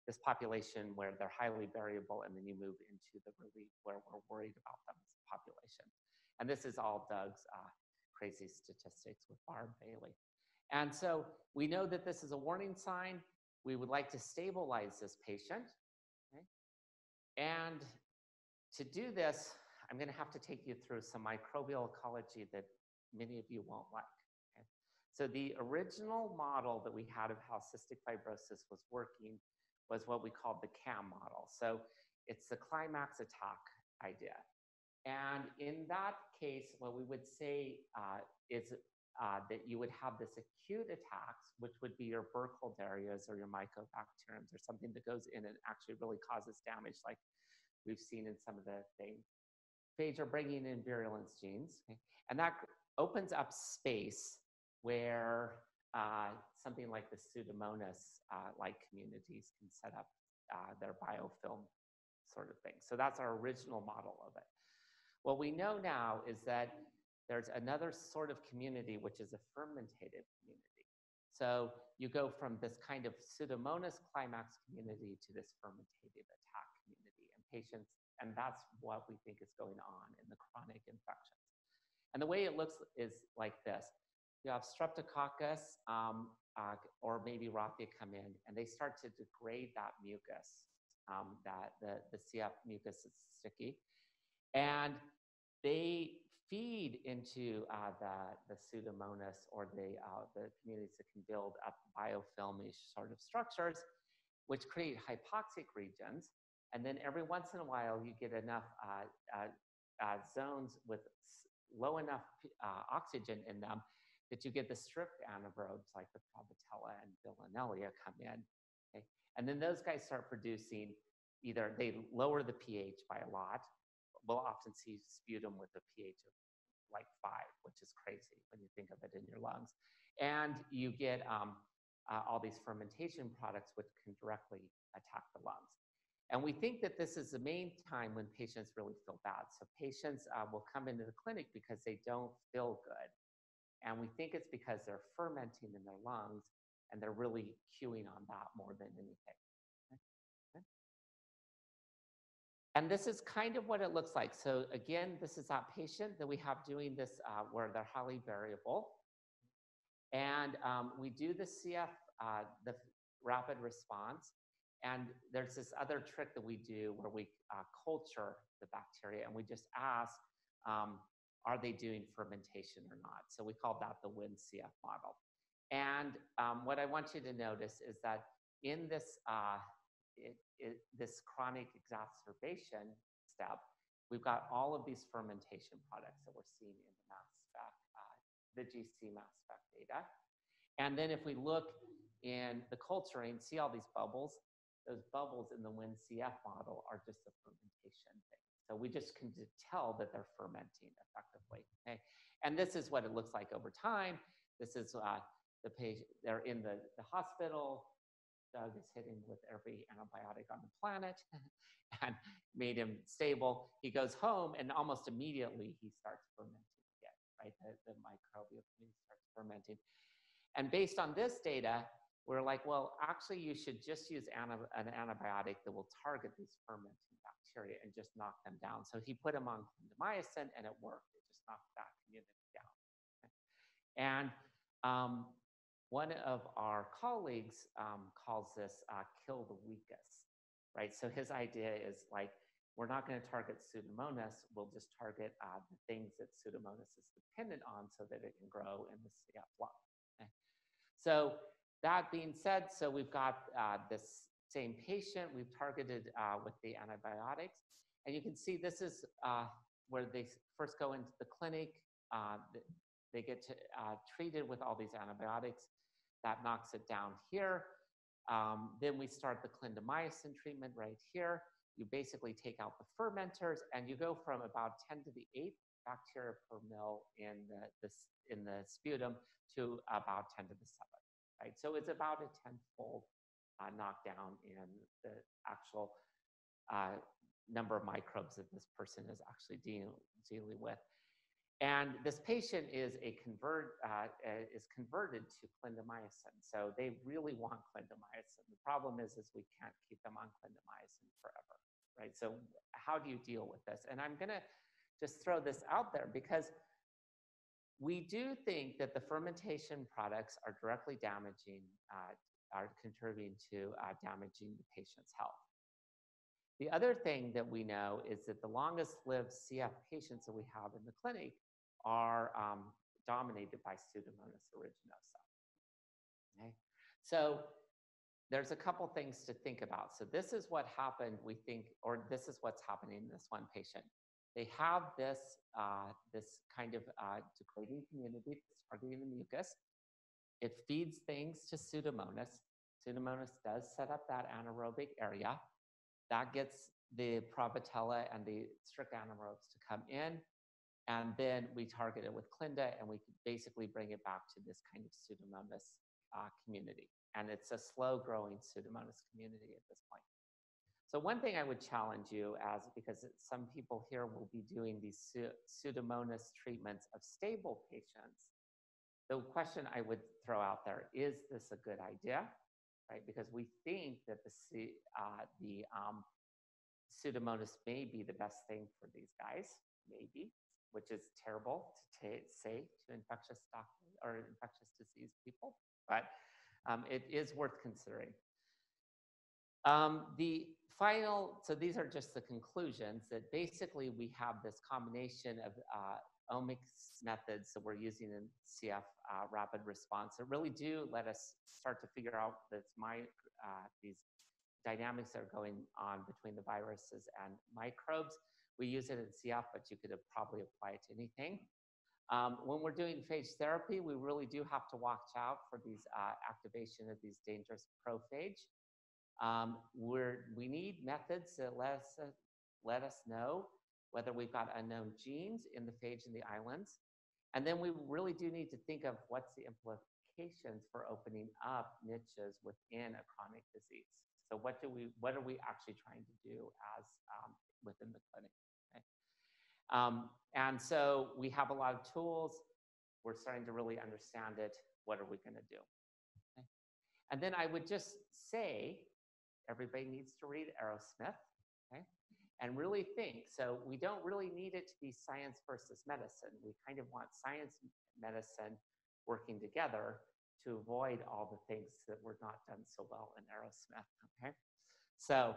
this population where they're highly variable, and then you move into the really where we're worried about them as a population. And this is all Doug's crazy statistics with Barb Bailey. And so we know that this is a warning sign. We would like to stabilize this patient. Okay? And to do this, I'm going to have to take you through some microbial ecology that many of you won't like. Okay? So the original model that we had of how cystic fibrosis was working was what we called the CAM model. So it's the climax attack idea. And in that case, what we would say is that you would have this acute attacks, which would be your Burkholderias or your mycobacteriums or something that goes in and actually really causes damage, like we've seen in some of the things. Phage are bringing in virulence genes, okay? And that opens up space where something like the Pseudomonas-like communities can set up their biofilm sort of thing. So that's our original model of it. What we know now is that there's another sort of community, which is a fermentative community. So you go from this kind of Pseudomonas climax community to this fermentative attack community, and patients, and that's what we think is going on in the chronic infections. And the way it looks is like this. You have Streptococcus or maybe Rothia come in, and they start to degrade that mucus, that the CF mucus is sticky. And they feed into the Pseudomonas or the communities that can build up biofilmish sort of structures, which create hypoxic regions. And then every once in a while, you get enough zones with low enough oxygen in them that you get the stripped anaerobes like the Prevotella and Villanellia come in. Okay? And then those guys start producing either they lower the pH by a lot. We'll often see sputum with a pH of like 5, which is crazy when you think of it in your lungs. And you get all these fermentation products which can directly attack the lungs. And we think that this is the main time when patients really feel bad. So patients will come into the clinic because they don't feel good. And we think it's because they're fermenting in their lungs and they're really queuing on that more than anything. Okay. And this is kind of what it looks like. So again, this is that patient that we have doing this where they're highly variable. And we do the CF, the rapid response. And there's this other trick that we do where we culture the bacteria and we just ask, are they doing fermentation or not? So we call that the WIN-CF model. And what I want you to notice is that in this, this chronic exacerbation step, we've got all of these fermentation products that we're seeing in the mass spec, the GC mass spec data. And then if we look in the culturing, see all these bubbles? Those bubbles in the WIN-CF model are just the fermentation thing. So we just can tell that they're fermenting effectively. Okay? And this is what it looks like over time. This is the patient, they're in the hospital. Doug is hitting with every antibiotic on the planet and made him stable. He goes home and almost immediately he starts fermenting again, right? The microbial community starts fermenting. And based on this data, we're like, well, actually, you should just use an antibiotic that will target these fermenting bacteria and just knock them down. So he put him on clindamycin, and it worked. It just knocked that community down. Okay? And one of our colleagues calls this kill the weakest, right? So his idea is like, we're not going to target Pseudomonas. We'll just target the things that Pseudomonas is dependent on so that it can grow in the CF lung. Okay? So that being said, so we've got this same patient, we've targeted with the antibiotics. And you can see this is where they first go into the clinic. They get treated with all these antibiotics. That knocks it down here. Then we start the clindamycin treatment right here. You basically take out the fermenters, and you go from about 10 to the 8th bacteria per mil in the sputum to about 10 to the 7th, right? So it's about a 10-fold knockdown in the actual number of microbes that this person is actually dealing with. And this patient is converted to clindamycin. So they really want clindamycin. The problem is we can't keep them on clindamycin forever, right? So how do you deal with this? And I'm gonna just throw this out there because we do think that the fermentation products are directly damaging, are contributing to damaging the patient's health. The other thing that we know is that the longest lived CF patients that we have in the clinic are dominated by Pseudomonas aeruginosa. Okay? So there's a couple things to think about. So this is what happened, we think, or this is what's happening in this one patient. They have this, this kind of degrading community targeting the mucus. It feeds things to Pseudomonas. Pseudomonas does set up that anaerobic area. That gets the Prevotella and the strict anaerobes to come in. And then we target it with Clinda, and we basically bring it back to this kind of Pseudomonas community. And it's a slow-growing Pseudomonas community at this point. So one thing I would challenge you because some people here will be doing these Pseudomonas treatments of stable patients, the question I would throw out there, is this a good idea? Right? Because we think that the Pseudomonas may be the best thing for these guys, maybe, which is terrible to say to infectious disease people, but it is worth considering. So these are just the conclusions that basically we have this combination of omics methods that we're using in CF rapid response that really do let us start to figure out these dynamics that are going on between the viruses and microbes. We use it in CF, but you could probably apply it to anything. When we're doing phage therapy, we really do have to watch out for these activation of these dangerous prophage. We need methods that let us know whether we've got unknown genes in the phage and the islands. And then we really do need to think of what's the implications for opening up niches within a chronic disease. So what are we actually trying to do as within the clinic? Okay? And so we have a lot of tools. We're starting to really understand it. What are we going to do? Okay? And then I would just say, everybody needs to read Aerosmith, okay? And really think. So we don't really need it to be science versus medicine. We kind of want science and medicine working together to avoid all the things that were not done so well in Aerosmith, okay? So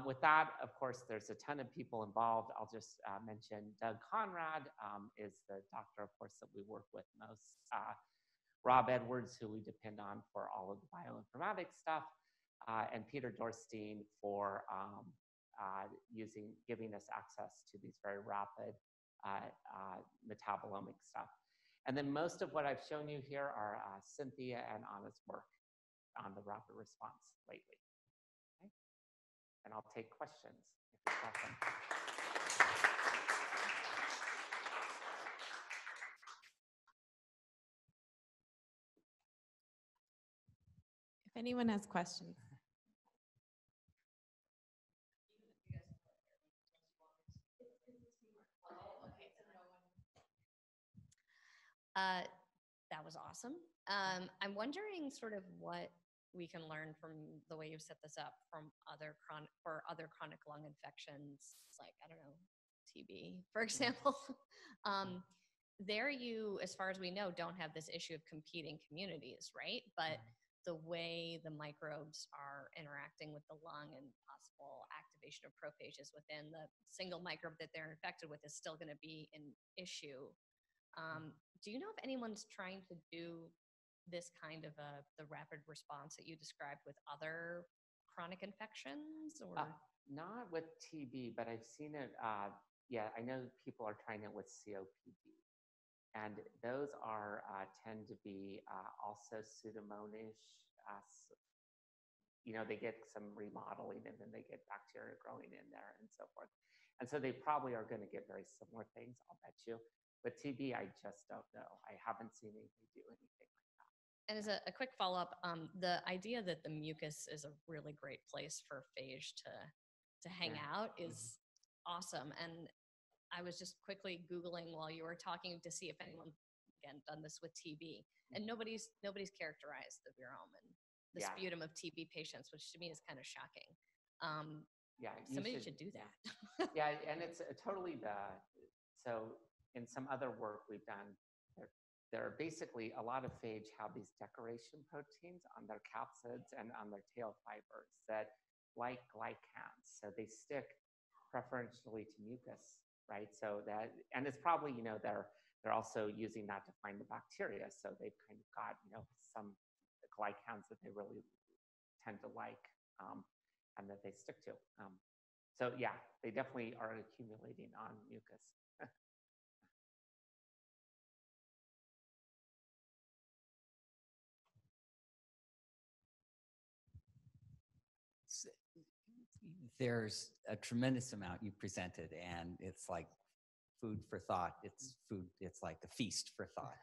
with that, of course, there's a ton of people involved. I'll just mention Doug Conrad is the doctor, of course, that we work with most. Rob Edwards, who we depend on for all of the bioinformatics stuff, and Peter Dorstein for giving us access to these very rapid metabolomic stuff. And then most of what I've shown you here are Cynthia and Anna's work on the rapid response lately. Okay? And I'll take questions if you've got them. If anyone has questions. That was awesome. I'm wondering sort of what we can learn from the way you've set this up from other chronic lung infections, like, I don't know, TB, for example. There you, as far as we know, don't have this issue of competing communities, right? But the way the microbes are interacting with the lung and possible activation of prophages within the single microbe that they're infected with is still going to be an issue. Do you know if anyone's trying to do this kind of the rapid response that you described with other chronic infections or? Not with TB, but I've seen it. Yeah, I know people are trying it with COPD. And those are tend to be also Pseudomonas. They get some remodeling and then they get bacteria growing in there and so forth. And so they probably are going to get very similar things, I'll bet you. But TB, I just don't know. I haven't seen anybody do anything like that. And as a quick follow-up, the idea that the mucus is a really great place for phage to hang out is awesome. And I was just quickly Googling while you were talking to see if anyone, again, done this with TB. And nobody's characterized the virome and the sputum of TB patients, which to me is kind of shocking. Somebody should do that. Yeah, and it's totally so in some other work we've done, there are basically a lot of phage have these decoration proteins on their capsids and on their tail fibers that like glycans. So they stick preferentially to mucus, right? So that, and it's probably, they're also using that to find the bacteria. So they've kind of got, some glycans that they really tend to like and that they stick to. So yeah, they definitely are accumulating on mucus. There's a tremendous amount you presented, and it's like food for thought. It's food. It's like a feast for thought.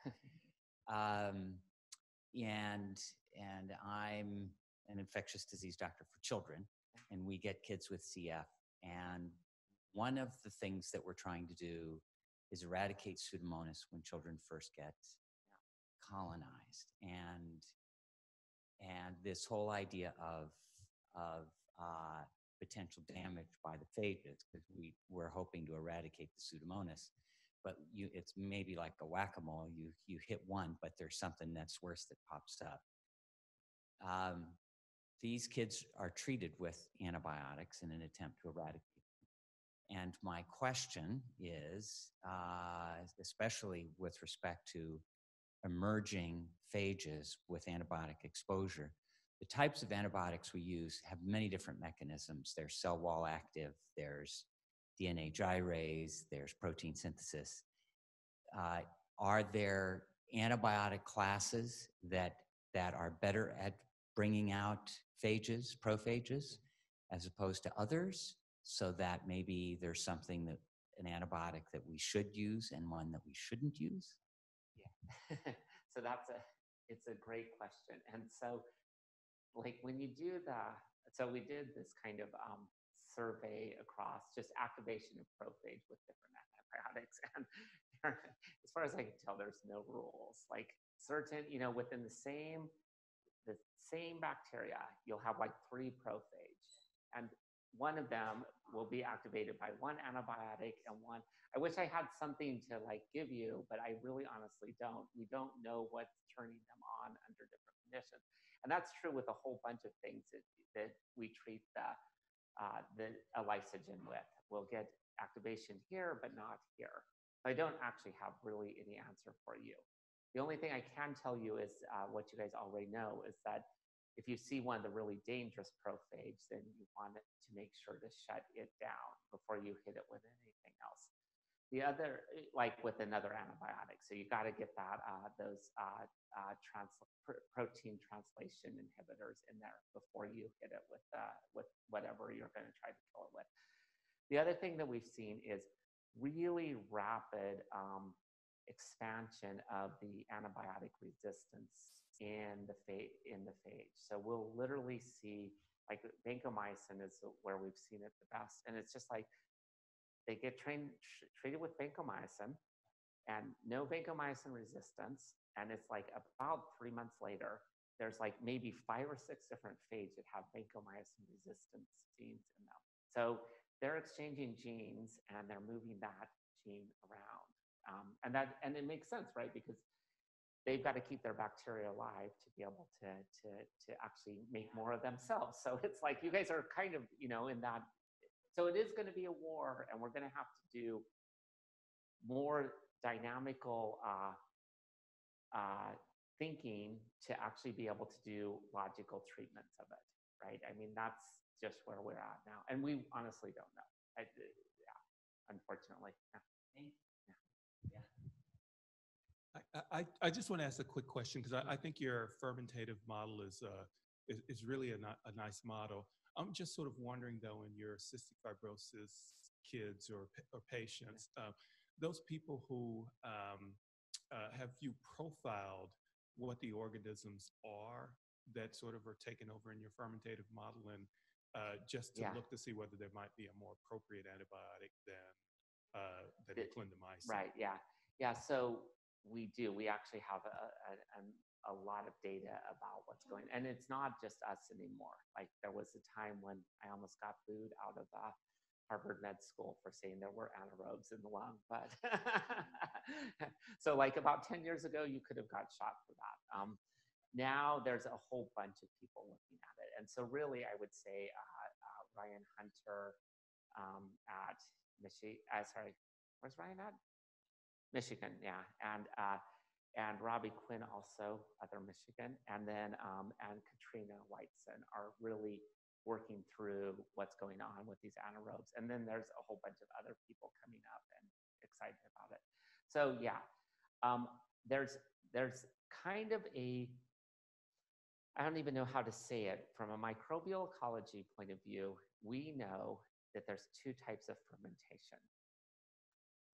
And I'm an infectious disease doctor for children, and we get kids with CF. And one of the things that we're trying to do is eradicate Pseudomonas when children first get colonized. And this whole idea of potential damage by the phages, because we're hoping to eradicate the Pseudomonas, but it's maybe like a whack-a-mole. You hit one, but there's something that's worse that pops up. These kids are treated with antibiotics in an attempt to eradicate them. And my question is, especially with respect to emerging phages with antibiotic exposure, the types of antibiotics we use have many different mechanisms. There's cell wall active, there's DNA gyrase, there's protein synthesis. Are there antibiotic classes that are better at bringing out phages, prophages, as opposed to others, so that maybe there's something that an antibiotic that we should use and one that we shouldn't use? Yeah, so it's a great question. And so like when you do so we did this kind of survey across just activation of prophage with different antibiotics. And as far as I can tell, there's no rules. Like certain, within the same bacteria, you'll have like 3 prophage. And one of them will be activated by one antibiotic and one. I wish I had something to like give you, but I really honestly don't. We don't know what's turning them on under different conditions. And that's true with a whole bunch of things that we treat the lysogen with. We'll get activation here, but not here. So I don't actually have really any answer for you. The only thing I can tell you is what you guys already know is that if you see one of the really dangerous prophage, then you want it to make sure to shut it down before you hit it with anything else. The other, like with another antibiotic, so you got to get that those protein translation inhibitors in there before you hit it with whatever you're going to try to kill it with. The other thing that we've seen is really rapid expansion of the antibiotic resistance in the phage. So we'll literally see, like vancomycin is where we've seen it the best, and it's just like they get treated with vancomycin and no vancomycin resistance, and it's like about 3 months later, there's like maybe 5 or 6 different phage that have vancomycin resistance genes in them. So they're exchanging genes and they're moving that gene around. And it makes sense, right? Because they've got to keep their bacteria alive to be able to actually make more of themselves. So it's like you guys are kind of, in that. So it is going to be a war, and we're going to have to do more dynamical thinking to actually be able to do logical treatments of it, right? I mean, that's just where we're at now. And we honestly don't know. Yeah, unfortunately. Yeah. I just want to ask a quick question because I think your fermentative model is really a nice model. I'm just sort of wondering though, in your cystic fibrosis kids or patients, those people who have you profiled what the organisms are that sort of are taken over in your fermentative model, and just to look to see whether there might be a more appropriate antibiotic than clindamycin. Right. Yeah. Yeah. So we do. We actually have a lot of data about what's going, and it's not just us anymore. Like there was a time when I almost got booed out of Harvard Med School for saying there were anaerobes in the lung, but so like about 10 years ago, you could have got shot for that. Now there's a whole bunch of people looking at it, and so really, I would say Ryan Hunter at Michigan. Sorry, where's Ryan at? Michigan, yeah, and Robbie Quinn also, other Michigan, and then and Katrina Whiteson are really working through what's going on with these anaerobes. And then there's a whole bunch of other people coming up and excited about it. So yeah, there's kind of I don't even know how to say it. From a microbial ecology point of view, we know that there's two types of fermentation.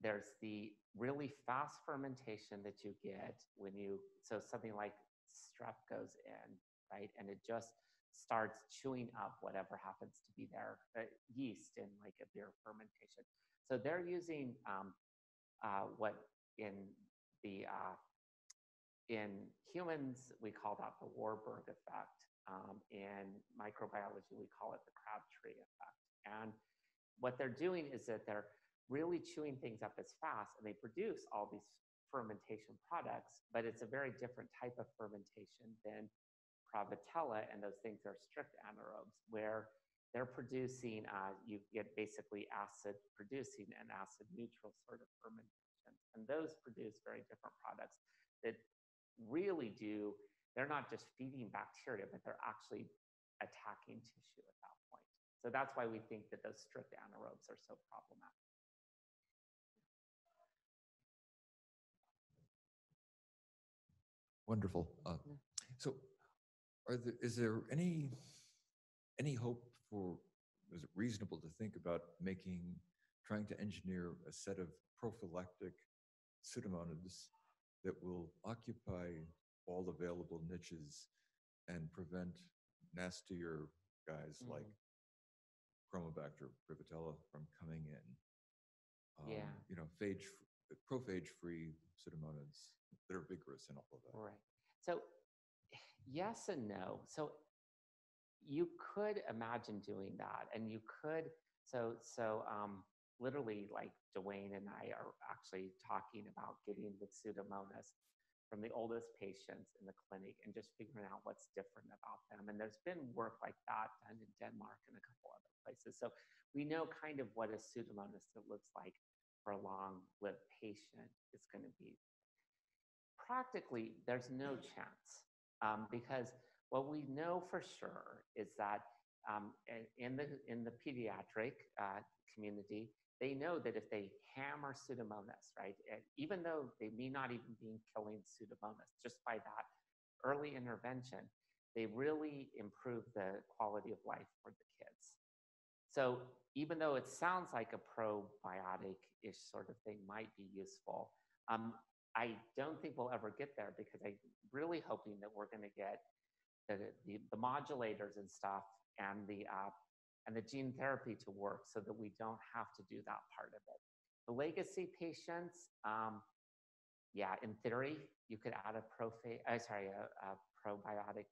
There's the really fast fermentation that you get when so something like strep goes in, right? And it just starts chewing up whatever happens to be there, yeast in like a beer fermentation. So they're using what in humans, we call that the Warburg effect. In microbiology, we call it the Crabtree effect. And what they're doing is that they're really chewing things up as fast, and they produce all these fermentation products, but it's a very different type of fermentation than Prevotella, and those things are strict anaerobes, where they're producing, you get basically acid producing and acid neutral sort of fermentation. And those produce very different products that really they're not just feeding bacteria, but they're actually attacking tissue at that point. So that's why we think that those strict anaerobes are so problematic. Wonderful. So is there any hope for, is it reasonable to think about trying to engineer a set of prophylactic pseudomonads that will occupy all available niches and prevent nastier guys like Chromobacter, Prevotella from coming in? Prophage-free pseudomonads that are vigorous and all of that. Right. So yes and no. So you could imagine doing that, and you could, literally like Dwayne and I are actually talking about getting the Pseudomonas from the oldest patients in the clinic and just figuring out what's different about them. And there's been work like that done in Denmark and a couple other places. So we know kind of what a Pseudomonas that looks like for a long-lived patient is going to be. Practically, there's no chance because what we know for sure is that in the pediatric community, they know that if they hammer Pseudomonas, right, even though they may not even be killing Pseudomonas, just by that early intervention, they really improve the quality of life for the kids. So even though it sounds like a probiotic-ish sort of thing might be useful, I don't think we'll ever get there because I'm really hoping that we're going to get the modulators and stuff and the gene therapy to work so that we don't have to do that part of it. The legacy patients, in theory, you could add a probiotic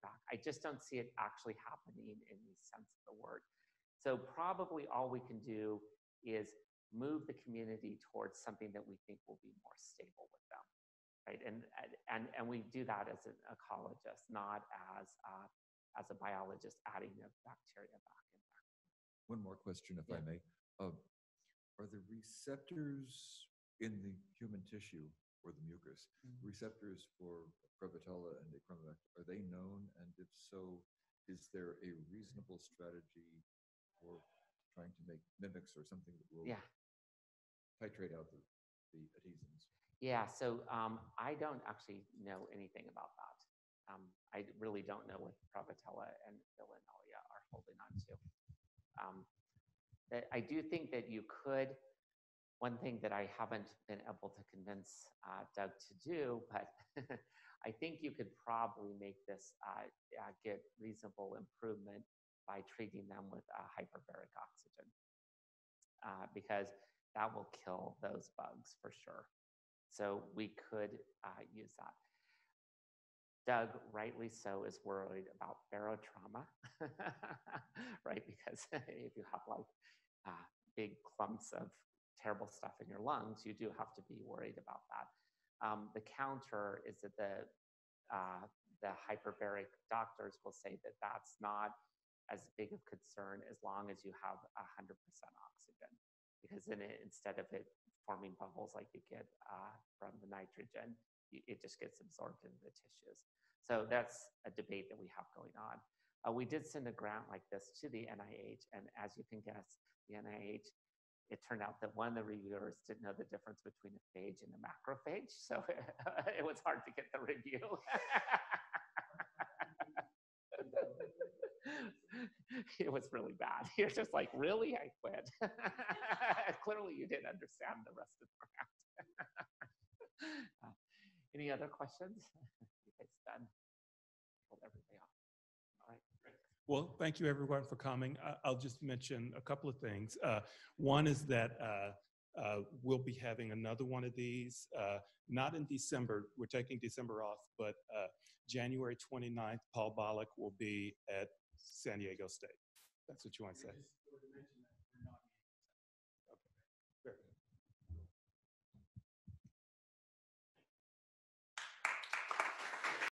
back. I just don't see it actually happening in the sense of the word. So probably all we can do is move the community towards something that we think will be more stable with them, right? And we do that as an ecologist, not as a biologist adding the bacteria back in there. One more question, if I may. Are the receptors in the human tissue or the mucus, receptors for Prevotella and Achromobacter, are they known? And if so, is there a reasonable strategy for trying to make mimics or something that will Yeah. titrate out the adhesins? Yeah, so I don't actually know anything about that. I really don't know what Prevotella and Villanalia are holding on to. I do think that you could, one thing that I haven't been able to convince Doug to do, but I think you could probably make this get reasonable improvement by treating them with hyperbaric oxygen, because that will kill those bugs for sure. So we could use that. Doug, rightly so, is worried about barotrauma, right? Because if you have like big clumps of terrible stuff in your lungs, you do have to be worried about that. The counter is that the hyperbaric doctors will say that that's not as big of concern as long as you have 100% oxygen, because then instead of it forming bubbles like you get from the nitrogen, it just gets absorbed into the tissues. So that's a debate that we have going on. We did send a grant like this to the NIH, and as you can guess, the NIH, it turned out that one of the reviewers didn't know the difference between a phage and a macrophage, so it was hard to get the review. It was really bad. You're just like, really? I quit. Clearly, you didn't understand the rest of the grant. Any other questions? You guys done? Hold everybody off. All right. Well, thank you everyone for coming. I'll just mention a couple of things. One is that we'll be having another one of these, not in December. We're taking December off, but January 29th, Paul Bollock will be at San Diego State. That's what you want to say? Okay. Very good.